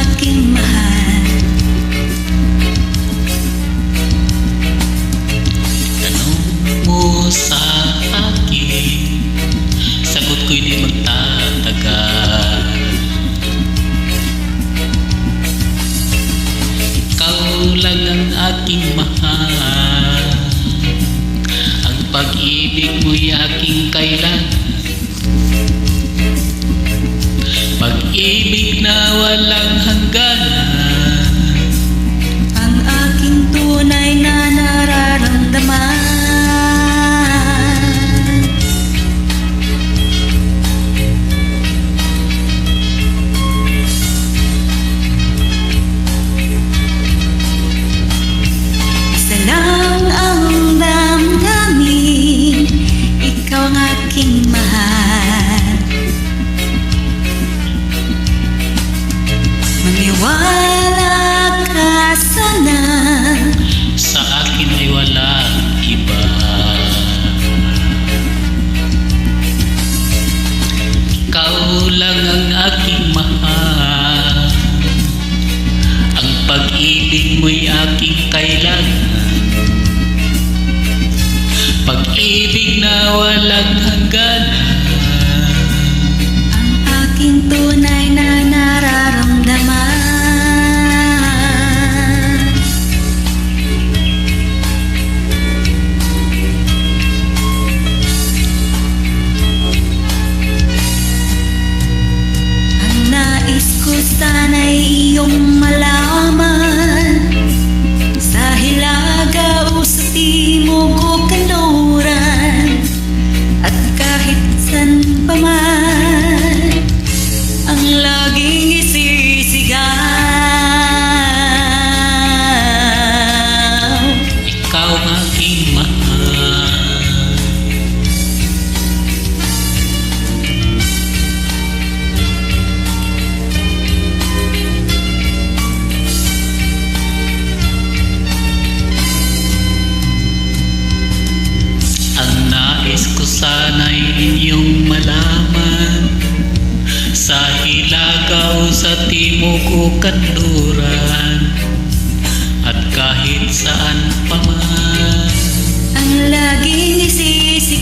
aking mahal. Tanong mo sa akin, sagot ko'y di magtatagal. Ikaw lang ang aking mahal, ang pag-ibig mo'y aking kailangan. Pag-ibig na walang hangganan, Ang aking tunay na nararamdaman. Isa lang ang damdamin, ikaw ang aking mahal. Maniwala ka sana, sa akin ay walang iba. Ikaw lang ang aking mahal, ang pag-ibig mo'y aking kailangan. Pag-ibig na walang hangganan, ang aking tunay na nararamdaman. Ang nais ko sana'y iyong malaman, sa hilaga o sa timog o kanluran, at kahit san pa man, ang laging isisigaw. ikaw ang aking mahal. Ang nais ko sana'y inyong malaman, sa hilaga o sa timog o kanluran, at kahit saan pa man, Ang laging isisigaw.